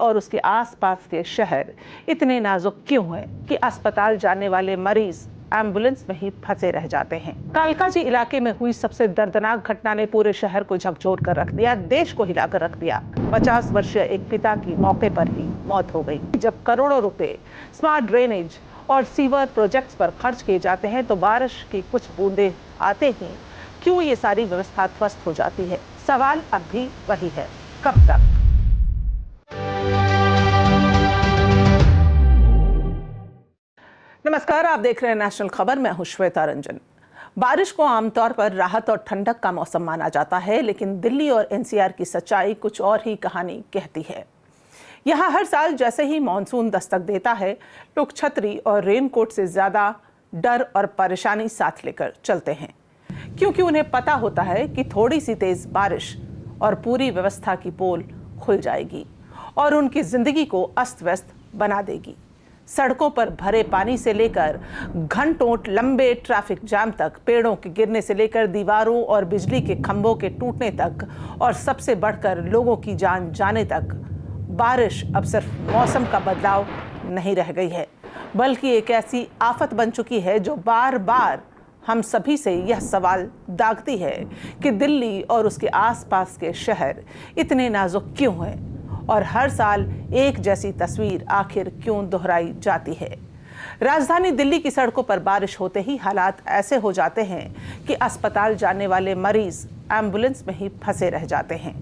और उसके आसपास के शहर इतने नाजुक क्यों हैं कि अस्पताल जाने वाले मरीज एम्बुलेंस में ही फंसे रह जाते हैं। कालकाजी इलाके में हुई सबसे दर्दनाक घटना ने पूरे शहर को झकझोर कर रख दिया, देश को हिलाकर रख दिया। 50 वर्षीय एक पिता की मौके पर ही मौत हो गई। जब करोड़ों रुपए स्मार्ट ड्रेनेज और सीवर प्रोजेक्ट्स पर खर्च किए जाते हैं तो बारिश की कुछ बूंदे आते ही क्यों ये सारी व्यवस्था ध्वस्त हो जाती है। सवाल अब भी वही है, कब तक। नमस्कार, आप देख रहे हैं नेशनल खबर। मैं हूं श्वेता रंजन। बारिश को आमतौर पर राहत और ठंडक का मौसम माना जाता है, लेकिन दिल्ली और एनसीआर की सच्चाई कुछ और ही कहानी कहती है। यहाँ हर साल जैसे ही मॉनसून दस्तक देता है, लोग छतरी और रेनकोट से ज्यादा डर और परेशानी साथ लेकर चलते हैं, क्योंकि उन्हें पता होता है कि थोड़ी सी तेज बारिश और पूरी व्यवस्था की पोल खुल जाएगी और उनकी जिंदगी को अस्त व्यस्त बना देगी। सड़कों पर भरे पानी से लेकर घंटों लंबे ट्रैफिक जाम तक, पेड़ों के गिरने से लेकर दीवारों और बिजली के खंभों के टूटने तक, और सबसे बढ़कर लोगों की जान जाने तक, बारिश अब सिर्फ मौसम का बदलाव नहीं रह गई है, बल्कि एक ऐसी आफत बन चुकी है जो बार बार हम सभी से यह सवाल दागती है कि दिल्ली और उसके आसपास के शहर इतने नाजुक क्यों हैं और हर साल एक जैसी तस्वीर आखिर क्यों दोहराई जाती है। राजधानी दिल्ली की सड़कों पर बारिश होते ही हालात ऐसे हो जाते हैं कि अस्पताल जाने वाले मरीज एम्बुलेंस में ही फंसे रह जाते हैं।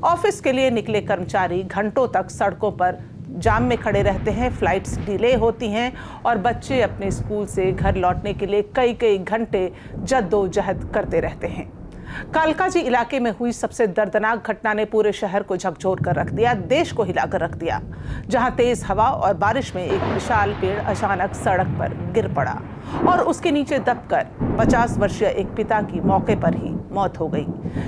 ऑफिस के लिए निकले कर्मचारी घंटों तक सड़कों पर जाम में खड़े रहते हैं, फ्लाइट्स डिले होती हैं और बच्चे अपने स्कूल से घर लौटने के लिए कई कई घंटे जद्दोजहद करते रहते हैं। कालकाजी इलाके में हुई सबसे दर्दनाक घटना ने पूरे शहर को झकझोर कर रख दिया, देश को हिलाकर रख दिया, जहां तेज हवा और बारिश में एक विशाल पेड़ अचानक सड़क पर गिर पड़ा और उसके नीचे दबकर 50 वर्षीय एक पिता की मौके पर ही मौत हो गई,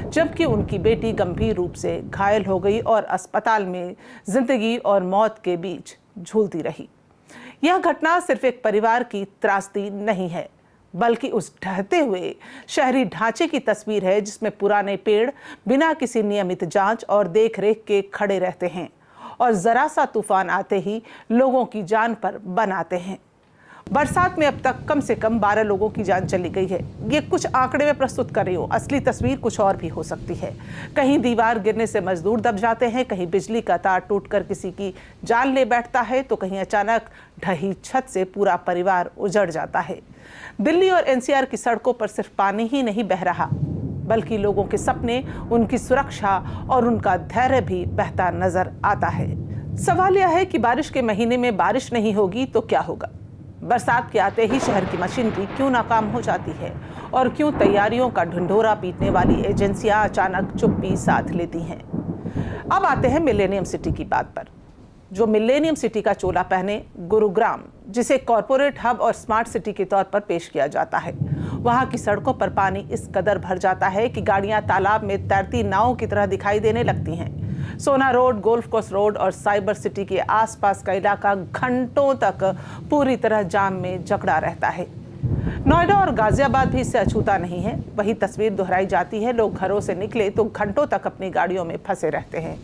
जबकि उनकी बेटी गंभीर रूप से घायल हो गई और अस्पताल में जिंदगी और मौत के बीच झूलती रही। यह घटना सिर्फ एक परिवार की त्रासदी नहीं है, बल्कि उस ढहते हुए शहरी ढांचे की तस्वीर है जिसमें पुराने पेड़ बिना किसी नियमित जांच और देखरेख के खड़े रहते हैं और जरा सा तूफान आते ही लोगों की जान पर बन आते हैं। बरसात में अब तक कम से कम 12 लोगों की जान चली गई है। ये कुछ आंकड़े में प्रस्तुत कर रही हूँ, असली तस्वीर कुछ और भी हो सकती है। कहीं दीवार गिरने से मजदूर दब जाते हैं, कहीं बिजली का तार टूटकर किसी की जान ले बैठता है, तो कहीं अचानक ढही छत से पूरा परिवार उजड़ जाता है। दिल्ली और एनसीआर की सड़कों पर सिर्फ पानी ही नहीं बह रहा, बल्कि लोगों के सपने, उनकी सुरक्षा और उनका धैर्य भी बहता नजर आता है। सवाल यह है कि बारिश के महीने में बारिश नहीं होगी तो क्या होगा? बरसात के आते ही शहर की मशीनरी क्यों नाकाम हो जाती है और क्यों तैयारियों का ढिंढोरा पीटने वाली एजेंसियां अचानक चुप्पी साध लेती हैं? अब आते हैं मिलेनियम सिटी की बात पर। जो मिलेनियम सिटी का चोला पहने गुरुग्राम, जिसे कॉरपोरेट हब और स्मार्ट सिटी के तौर पर पेश किया जाता है, वहां की सड़कों पर पानी इस कदर भर जाता है कि गाड़ियां तालाब में तैरती नावों की तरह दिखाई देने लगती हैं। सोना रोड, गोल्फ कोर्स रोड और साइबर सिटी के आसपास का इलाका घंटों तक पूरी तरह जाम में जकड़ा रहता है। नोएडा और गाजियाबाद भी इससे अछूता नहीं है। वही तस्वीर दोहराई जाती है। लोग घरों से निकले तो घंटों तक अपनी गाड़ियों में फंसे रहते हैं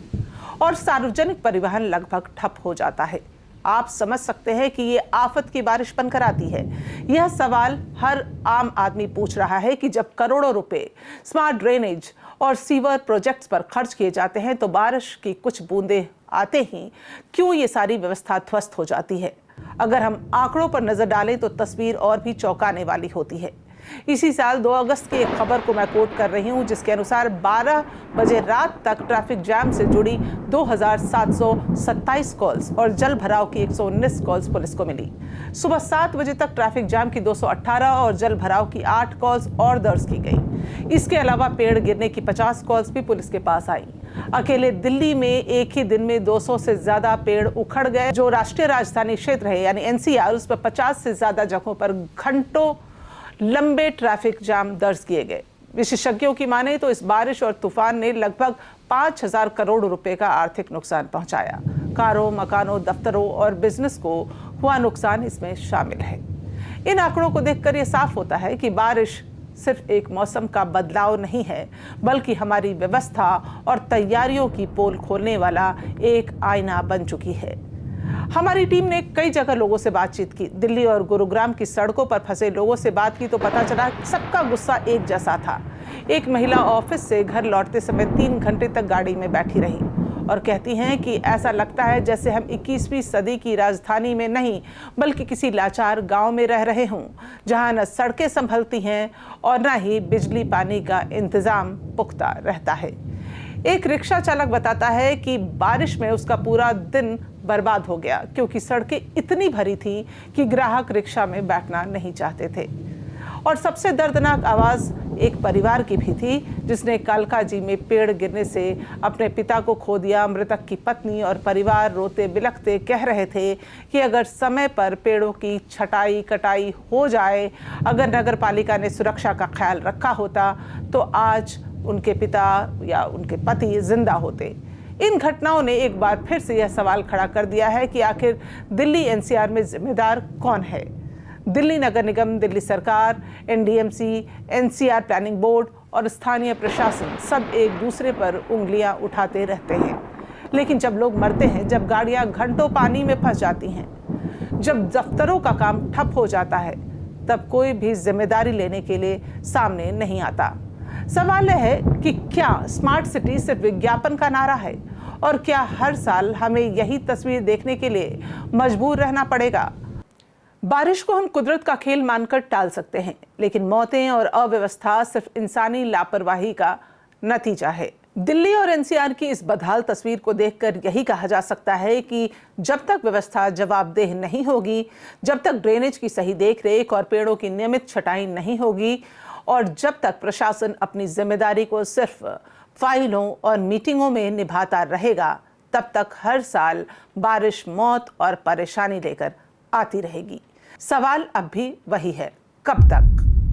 और सार्वजनिक परिवहन लगभग ठप हो जाता है। आप समझ सकते हैं कि ये आफत की बारिश बनकर आती है। यह सवाल हर आम आदमी पूछ रहा है कि जब करोड़ों रुपए स्मार्ट ड्रेनेज और सीवर प्रोजेक्ट्स पर खर्च किए जाते हैं तो बारिश की कुछ बूंदे आते ही क्यों ये सारी व्यवस्था ध्वस्त हो जाती है। अगर हम आंकड़ों पर नजर डालें तो तस्वीर और भी चौंकाने वाली होती है। इसी साल 2 अगस्त की एक खबर को मैं कोट कर रही हूं, जिसके अनुसार 12 बजे रात तक ट्रैफिक जैम से जुड़ी 2727 कॉल्स और जल भराव की 119 कॉल्स पुलिस को मिली। सुबह 7 बजे तक ट्रैफिक जैम की 218 और जल भराव की 8 कॉल्स और दर्ज की गई। इसके अलावा पेड़ गिरने की 50 कॉल्स भी पुलिस के पास आई। अकेले दिल्ली में एक ही दिन में 200 से ज्यादा पेड़ उखड़ गए। जो राष्ट्रीय राजधानी क्षेत्र है यानी एनसीआर, उस पर 50 से ज्यादा जगहों पर घंटों लंबे ट्रैफिक जाम दर्ज किए गए। विशेषज्ञों की माने तो इस बारिश और तूफान ने लगभग 5000 करोड़ रुपए का आर्थिक नुकसान पहुंचाया। कारों, मकानों, दफ्तरों और बिजनेस को हुआ नुकसान इसमें शामिल है। इन आंकड़ों को देखकर यह साफ होता है कि बारिश सिर्फ एक मौसम का बदलाव नहीं है, बल्कि हमारी व्यवस्था और तैयारियों की पोल खोलने वाला एक आईना बन चुकी है। हमारी टीम ने कई जगह लोगों से बातचीत की। दिल्ली और गुरुग्राम की सड़कों पर फंसे लोगों से बात की तो पता चला सबका गुस्सा एक जैसा था। एक महिला ऑफिस से घर लौटते समय 3 घंटे तक गाड़ी में बैठी रही और कहती हैं कि ऐसा लगता है जैसे हम 21वीं सदी की राजधानी में नहीं, बल्कि किसी लाचार गांव में रह रहे हों, जहां न सड़कें संभलती हैं और न ही बिजली पानी का इंतजाम पुख्ता रहता है। एक रिक्शा चालक बताता है कि बारिश में उसका पूरा दिन बर्बाद हो गया, क्योंकि सड़कें इतनी भरी थी कि ग्राहक रिक्शा में बैठना नहीं चाहते थे। और सबसे दर्दनाक आवाज़ एक परिवार की भी थी, जिसने कालकाजी में पेड़ गिरने से अपने पिता को खो दिया। मृतक की पत्नी और परिवार रोते बिलखते कह रहे थे कि अगर समय पर पेड़ों की छटाई कटाई हो जाए, अगर नगर पालिका ने सुरक्षा का ख्याल रखा होता, तो आज उनके पिता या उनके पति जिंदा होते। इन घटनाओं ने एक बार फिर से यह सवाल खड़ा कर दिया है कि आखिर दिल्ली एनसीआर में जिम्मेदार कौन है। दिल्ली नगर निगम, दिल्ली सरकार, एनडीएमसी, एनसीआर प्लानिंग बोर्ड और स्थानीय प्रशासन सब एक दूसरे पर उंगलियां उठाते रहते हैं। लेकिन जब लोग मरते हैं, जब गाड़ियां घंटों पानी में फंस जाती हैं, जब दफ्तरों का काम ठप हो जाता है, तब कोई भी जिम्मेदारी लेने के लिए सामने नहीं आता। सवाल यह है कि क्या स्मार्ट सिटी सिर्फ विज्ञापन का नारा है, और क्या हर साल हमें यही तस्वीर देखने के लिए मजबूर रहना पड़ेगा। बारिश को हम कुदरत का खेल मानकर टाल सकते हैं, लेकिन मौतें और अव्यवस्था सिर्फ इंसानी लापरवाही का नतीजा है। दिल्ली और एनसीआर की इस बदहाल तस्वीर को देखकर यही कहा जा सकता है कि जब तक व्यवस्था जवाबदेह नहीं होगी, जब तक ड्रेनेज की सही देखरेख और पेड़ों की नियमित छटाई नहीं होगी, और जब तक प्रशासन अपनी जिम्मेदारी को सिर्फ फाइलों और मीटिंगों में निभाता रहेगा, तब तक हर साल बारिश मौत और परेशानी लेकर आती रहेगी। सवाल अब भी वही है, कब तक।